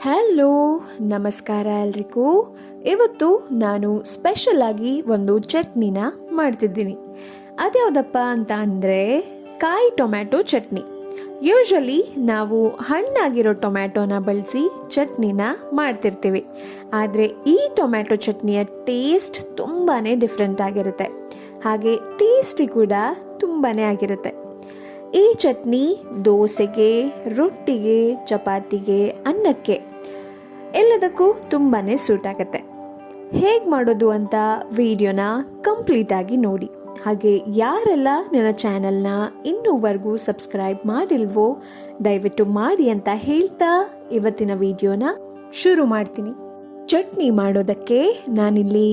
Hello, ನಮಸ್ಕಾರ ಎಲ್ರಿಗೂ. ಇವತ್ತು ನಾನು ಸ್ಪೆಷಲ್ ಆಗಿ ಒಂದು ಚಟ್ನಿನ ಮಾಡ್ತಿದ್ದೀನಿ. ಅದ್ಯಾವುದಪ್ಪ ಅಂತ ಅಂದರೆ ಕಾಯಿ ಟೊಮ್ಯಾಟೊ ಚಟ್ನಿ. ಯೂಶ್ವಲಿ ನಾವು ಹಣ್ಣಾಗಿರೋ ಟೊಮ್ಯಾಟೊನ ಬಳಸಿ ಚಟ್ನಿನ ಮಾಡ್ತಿರ್ತೀವಿ. ಆದರೆ ಈ ಟೊಮ್ಯಾಟೊ ಚಟ್ನಿಯ ಟೇಸ್ಟ್ ತುಂಬಾ ಡಿಫ್ರೆಂಟ್ ಆಗಿರುತ್ತೆ, ಹಾಗೆ ಟೇಸ್ಟಿ ಕೂಡ ತುಂಬಾ ಆಗಿರುತ್ತೆ. ಈ ಚಟ್ನಿ ದೋಸೆಗೆ, ರೊಟ್ಟಿಗೆ, ಚಪಾತಿಗೆ, ಅನ್ನಕ್ಕೆ ಎಲ್ಲದಕ್ಕೂ ತುಂಬಾ ಸೂಟ್ ಆಗುತ್ತೆ. ಹೇಗೆ ಮಾಡೋದು ಅಂತ ವಿಡಿಯೋನ ಕಂಪ್ಲೀಟಾಗಿ ನೋಡಿ. ಹಾಗೆ ಯಾರೆಲ್ಲ ನನ್ನ ಚಾನಲ್ನ ಇನ್ನೂವರೆಗೂ ಸಬ್ಸ್ಕ್ರೈಬ್ ಮಾಡಿಲ್ವೋ ದಯವಿಟ್ಟು ಮಾಡಿ ಅಂತ ಹೇಳ್ತಾ ಇವತ್ತಿನ ವಿಡಿಯೋನ ಶುರು ಮಾಡ್ತೀನಿ. ಚಟ್ನಿ ಮಾಡೋದಕ್ಕೆ ನಾನಿಲ್ಲಿ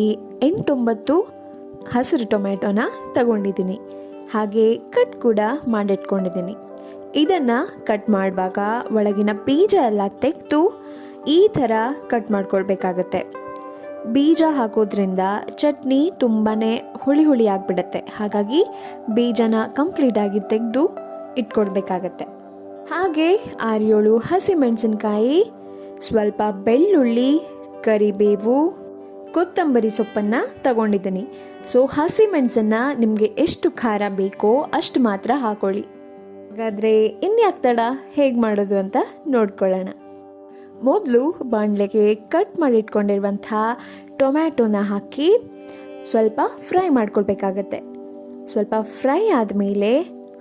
8-9 ಹಸಿರು ಟೊಮ್ಯಾಟೊನ ತಗೊಂಡಿದ್ದೀನಿ. ಹಾಗೆ ಕಟ್ ಕೂಡ ಮಾಡಿಟ್ಕೊಂಡಿದ್ದೀನಿ. ಇದನ್ನು ಕಟ್ ಮಾಡುವಾಗ ಒಳಗಿನ ಬೀಜ ಎಲ್ಲ ತೆಗೆದು ಈ ಥರ ಕಟ್ ಮಾಡ್ಕೊಳ್ಬೇಕಾಗತ್ತೆ. ಬೀಜ ಹಾಕೋದ್ರಿಂದ ಚಟ್ನಿ ತುಂಬಾ ಹುಳಿ ಆಗಿಬಿಡತ್ತೆ. ಹಾಗಾಗಿ ಬೀಜನ ಕಂಪ್ಲೀಟಾಗಿ ತೆಗೆದು ಇಟ್ಕೊಳ್ಬೇಕಾಗತ್ತೆ. ಹಾಗೆ 6-7 ಹಸಿಮೆಣಸಿನ್ಕಾಯಿ, ಸ್ವಲ್ಪ ಬೆಳ್ಳುಳ್ಳಿ, ಕರಿಬೇವು, ಕೊತ್ತಂಬರಿ ಸೊಪ್ಪನ್ನು ತಗೊಂಡಿದ್ದೀನಿ. ಸೊ ಹಸಿಮೆಣಸನ್ನು ನಿಮಗೆ ಎಷ್ಟು ಖಾರ ಬೇಕೋ ಅಷ್ಟು ಮಾತ್ರ ಹಾಕೊಳ್ಳಿ. ಹಾಗಾದರೆ ಇನ್ಯಾಕೆ ತಡ, ಹೇಗೆ ಮಾಡೋದು ಅಂತ ನೋಡ್ಕೊಳ್ಳೋಣ. ಮೊದಲು ಬಾಣಲೆಗೆ ಕಟ್ ಮಾಡಿಟ್ಕೊಂಡಿರುವಂಥ ಟೊಮ್ಯಾಟೊನ ಹಾಕಿ ಸ್ವಲ್ಪ ಫ್ರೈ ಮಾಡ್ಕೊಳ್ಬೇಕಾಗತ್ತೆ. ಸ್ವಲ್ಪ ಫ್ರೈ ಆದಮೇಲೆ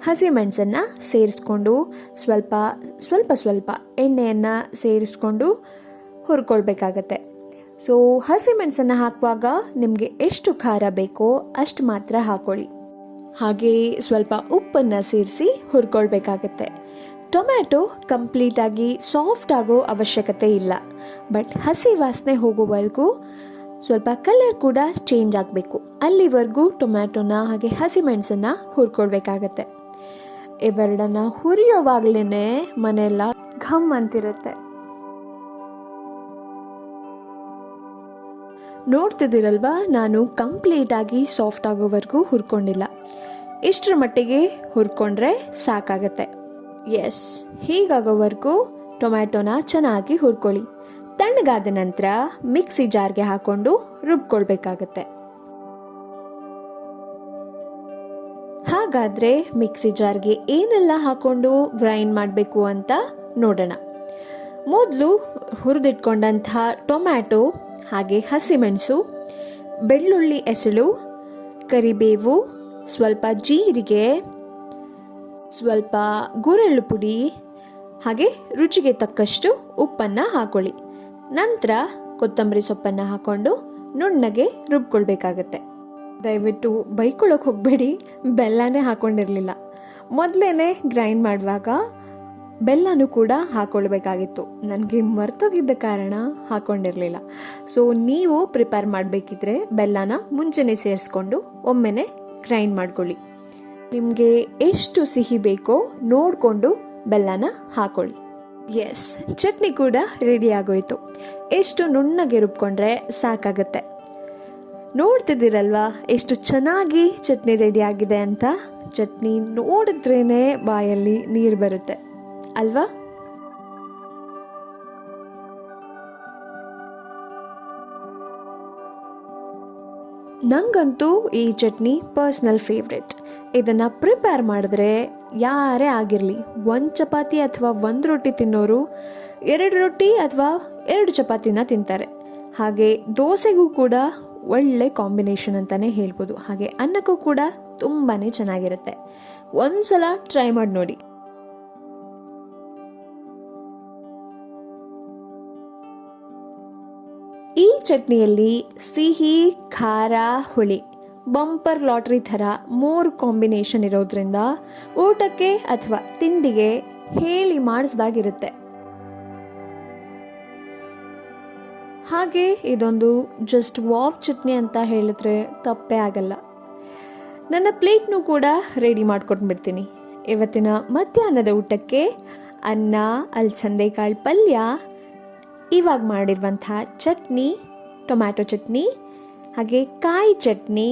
ಹಸಿಮೆಣಸನ್ನು ಸೇರಿಸ್ಕೊಂಡು ಸ್ವಲ್ಪ ಎಣ್ಣೆಯನ್ನು ಸೇರಿಸ್ಕೊಂಡು ಹುರ್ಕೊಳ್ಬೇಕಾಗತ್ತೆ. ಸೊ ಹಸಿಮೆಣಸನ್ನು ಹಾಕುವಾಗ ನಿಮಗೆ ಎಷ್ಟು ಖಾರ ಬೇಕೋ ಅಷ್ಟು ಮಾತ್ರ ಹಾಕೊಳ್ಳಿ. ಹಾಗೆ ಸ್ವಲ್ಪ ಉಪ್ಪನ್ನು ಸೇರಿಸಿ ಹುರ್ಕೊಳ್ಬೇಕಾಗತ್ತೆ. ಟೊಮ್ಯಾಟೊ ಕಂಪ್ಲೀಟಾಗಿ ಸಾಫ್ಟ್ ಆಗೋ ಅವಶ್ಯಕತೆ ಇಲ್ಲ, ಬಟ್ ಹಸಿ ವಾಸನೆ ಹೋಗೋವರೆಗೂ ಸ್ವಲ್ಪ ಕಲರ್ ಕೂಡ ಚೇಂಜ್ ಆಗಬೇಕು. ಅಲ್ಲಿವರೆಗೂ ಟೊಮ್ಯಾಟೊನ ಹಾಗೆ ಹಸಿಮೆಣಸನ್ನು ಹುರ್ಕೊಳ್ಬೇಕಾಗತ್ತೆ. ಇವೆರಡನ್ನ ಹುರಿಯೋವಾಗಲೇ ಮನೆಯೆಲ್ಲ ಘಮ್ ಅಂತಿರುತ್ತೆ. ನೋಡ್ತಿದ್ದೀರಲ್ವಾ, ನಾನು ಕಂಪ್ಲೀಟಾಗಿ ಸಾಫ್ಟ್ ಆಗೋವರೆಗೂ ಹುರ್ಕೊಂಡಿಲ್ಲ. ಇಷ್ಟರ ಮಟ್ಟಿಗೆ ಹುರ್ಕೊಂಡ್ರೆ ಸಾಕಾಗತ್ತೆ. ಎಸ್, ಹೀಗಾಗೋವರೆಗೂ ಟೊಮ್ಯಾಟೊನ ಚೆನ್ನಾಗಿ ಹುರ್ಕೊಳ್ಳಿ. ತಣ್ಣಗಾದ ನಂತರ ಮಿಕ್ಸಿ ಜಾರ್ಗೆ ಹಾಕೊಂಡು ರುಬ್ಕೊಳ್ಬೇಕಾಗತ್ತೆ. ಹಾಗಾದರೆ ಮಿಕ್ಸಿ ಜಾರ್ಗೆ ಏನೆಲ್ಲ ಹಾಕೊಂಡು ಗ್ರೈಂಡ್ ಮಾಡಬೇಕು ಅಂತ ನೋಡೋಣ. ಮೊದಲು ಹುರಿದಿಟ್ಕೊಂಡಂಥ ಟೊಮ್ಯಾಟೊ, ಹಾಗೆ ಹಸಿಮೆಣಸು, ಬೆಳ್ಳುಳ್ಳಿ ಎಸಳು, ಕರಿಬೇವು, ಸ್ವಲ್ಪ ಜೀರಿಗೆ, ಸ್ವಲ್ಪ ಗುರೆಳ್ಳು ಪುಡಿ, ಹಾಗೆ ರುಚಿಗೆ ತಕ್ಕಷ್ಟು ಉಪ್ಪನ್ನು ಹಾಕೊಳ್ಳಿ. ನಂತರ ಕೊತ್ತಂಬರಿ ಸೊಪ್ಪನ್ನು ಹಾಕ್ಕೊಂಡು ನುಣ್ಣಗೆ ರುಬ್ಕೊಳ್ಬೇಕಾಗತ್ತೆ. ದಯವಿಟ್ಟು ಬೈಕೊಳ್ಳೋಕೆ ಹೋಗಬೇಡಿ, ಬೆಲ್ಲನೇ ಹಾಕ್ಕೊಂಡಿರಲಿಲ್ಲ. ಮೊದಲೇ ಗ್ರೈಂಡ್ ಮಾಡುವಾಗ ಬೆಲ್ಲನೂ ಕೂಡ ಹಾಕ್ಕೊಳ್ಬೇಕಾಗಿತ್ತು. ನನಗೆ ಮರ್ತೋಗಿದ್ದ ಕಾರಣ ಹಾಕ್ಕೊಂಡಿರಲಿಲ್ಲ. ಸೊ ನೀವು ಪ್ರಿಪೇರ್ ಮಾಡಬೇಕಿದ್ರೆ ಬೆಲ್ಲನ ಮುಂಚೆನೇ ಸೇರಿಸ್ಕೊಂಡು ಒಮ್ಮೆನೇ ಗ್ರೈಂಡ್ ಮಾಡ್ಕೊಳ್ಳಿ. ನಿಮಗೆ ಎಷ್ಟು ಸಿಹಿ ಬೇಕೋ ನೋಡಿಕೊಂಡು ಬೆಲ್ಲನ ಹಾಕೊಳ್ಳಿ. ಎಸ್, ಚಟ್ನಿ ಕೂಡ ರೆಡಿ ಆಗೋಯ್ತು. ಎಷ್ಟು ನುಣ್ಣಗೆ ರುಬ್ಕೊಂಡ್ರೆ ಸಾಕಾಗತ್ತೆ. ನೋಡ್ತಿದ್ದೀರಲ್ವಾ ಎಷ್ಟು ಚೆನ್ನಾಗಿ ಚಟ್ನಿ ರೆಡಿ ಆಗಿದೆ ಅಂತ. ಚಟ್ನಿ ನೋಡಿದ್ರೇ ಬಾಯಲ್ಲಿ ನೀರು ಬರುತ್ತೆ ಅಲ್ವಾ? ನಂಗಂತೂ ಈ ಚಟ್ನಿ ಪರ್ಸ್ನಲ್ ಫೇವ್ರೆಟ್. ಇದನ್ನು ಪ್ರಿಪೇರ್ ಮಾಡಿದ್ರೆ ಯಾರೇ ಆಗಿರಲಿ, 1 ಚಪಾತಿ ಅಥವಾ 1 ರೊಟ್ಟಿ ತಿನ್ನೋರು 2 ರೊಟ್ಟಿ ಅಥವಾ 2 ಚಪಾತಿನ ತಿಂತಾರೆ. ಹಾಗೆ ದೋಸೆಗೂ ಕೂಡ ಒಳ್ಳೆ ಕಾಂಬಿನೇಷನ್ ಅಂತಲೇ ಹೇಳ್ಬೋದು. ಹಾಗೆ ಅನ್ನಕ್ಕೂ ಕೂಡ ತುಂಬಾ ಚೆನ್ನಾಗಿರುತ್ತೆ. ಒಂದ್ಸಲ ಟ್ರೈ ಮಾಡಿ ನೋಡಿ. ಈ ಚಟ್ನಿಯಲ್ಲಿ ಸಿಹಿ, ಖಾರ, ಹುಳಿ ಬಂಪರ್ ಲಾಟ್ರಿ ಥರ 3 ಕಾಂಬಿನೇಷನ್ ಇರೋದ್ರಿಂದ ಊಟಕ್ಕೆ ಅಥವಾ ತಿಂಡಿಗೆ ಹೇಳಿ ಮಾಡಿಸ್ದಾಗಿರುತ್ತೆ. ಹಾಗೆ ಇದೊಂದು ಜಸ್ಟ್ ವಾವ್ ಚಟ್ನಿ ಅಂತ ಹೇಳಿದ್ರೆ ತಪ್ಪೇ ಆಗಲ್ಲ. ನನ್ನ ಪ್ಲೇಟ್ನೂ ಕೂಡ ರೆಡಿ ಮಾಡ್ಕೊಟ್ಬಿಡ್ತೀನಿ. ಇವತ್ತಿನ ಮಧ್ಯಾಹ್ನದ ಊಟಕ್ಕೆ ಅನ್ನ, ಅಲಸಂದೆಕಾಳು ಪಲ್ಯ, ಇವಾಗ ಮಾಡಿರುವಂಥ ಚಟ್ನಿ, ಟೊಮ್ಯಾಟೊ ಚಟ್ನಿ, ಹಾಗೆ ಕಾಯಿ ಚಟ್ನಿ,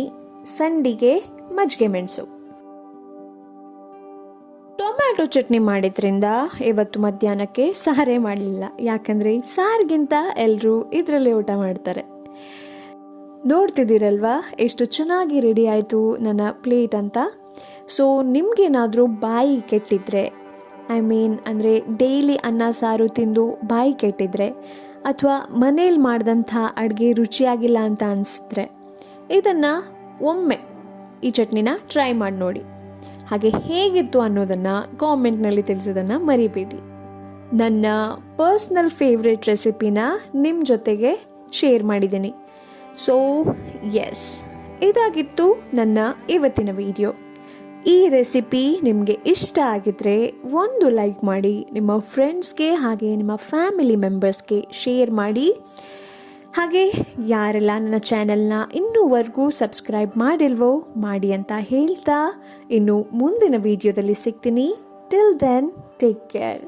ಸಂಡಿಗೆ, ಮಜ್ಜಿಗೆ ಮೆಣಸು. ಟೊಮ್ಯಾಟೊ ಚಟ್ನಿ ಮಾಡಿದ್ರಿಂದ ಇವತ್ತು ಮಧ್ಯಾಹ್ನಕ್ಕೆ ಸಾರೇ ಮಾಡಲಿಲ್ಲ, ಯಾಕಂದರೆ ಸಾರಿಗಿಂತ ಎಲ್ಲರೂ ಇದರಲ್ಲೇ ಊಟ ಮಾಡ್ತಾರೆ. ನೋಡ್ತಿದ್ದೀರಲ್ವಾ ಎಷ್ಟು ಚೆನ್ನಾಗಿ ರೆಡಿ ಆಯಿತು ನನ್ನ ಪ್ಲೇಟ್ ಅಂತ. ಸೊ ನಿಮಗೇನಾದರೂ ಬಾಯಿ ಕೆಟ್ಟಿದ್ರೆ, ಅಂದರೆ ಡೈಲಿ ಅನ್ನ ಸಾರು ತಿಂದು ಬಾಯಿ ಕೆಟ್ಟಿದ್ರೆ ಅಥವಾ ಮನೇಲಿ ಮಾಡಿದಂಥ ಅಡುಗೆ ರುಚಿಯಾಗಿಲ್ಲ ಅಂತ ಅನಿಸಿದ್ರೆ ಇದನ್ನು ಒಮ್ಮೆ ಈ ಚಟ್ನಿನ ಟ್ರೈ ಮಾಡಿ ನೋಡಿ. ಹಾಗೆ ಹೇಗಿತ್ತು ಅನ್ನೋದನ್ನು ಕಾಮೆಂಟ್ನಲ್ಲಿ ತಿಳಿಸೋದನ್ನು ಮರಿಬೇಡಿ. ನನ್ನ ಪರ್ಸ್ನಲ್ ಫೇವ್ರೆಟ್ ರೆಸಿಪಿನ ನಿಮ್ಮ ಜೊತೆಗೆ ಶೇರ್ ಮಾಡಿದ್ದೀನಿ. ಸೊ ಎಸ್, ಇದಾಗಿತ್ತು ನನ್ನ ಇವತ್ತಿನ ವಿಡಿಯೋ. ಈ ರೆಸಿಪಿ ನಿಮಗೆ ಇಷ್ಟ ಆಗಿದ್ರೆ ಒಂದು ಲೈಕ್ ಮಾಡಿ, ನಿಮ್ಮ ಫ್ರೆಂಡ್ಸ್ಗೆ ಹಾಗೆ ನಿಮ್ಮ ಫ್ಯಾಮಿಲಿ ಮೆಂಬರ್ಸ್ಗೆ ಶೇರ್ ಮಾಡಿ. ಹಾಗೆ ಯಾರೆಲ್ಲ ನನ್ನ ಚಾನೆಲ್ನ ಇನ್ನೂವರೆಗೂ ಸಬ್ಸ್ಕ್ರೈಬ್ ಮಾಡಿಲ್ವೋ ಮಾಡಿ ಅಂತ ಹೇಳ್ತಾ ಇನ್ನು ಮುಂದಿನ ವಿಡಿಯೋದಲ್ಲಿ ಸಿಗ್ತೀನಿ. Till then, take care.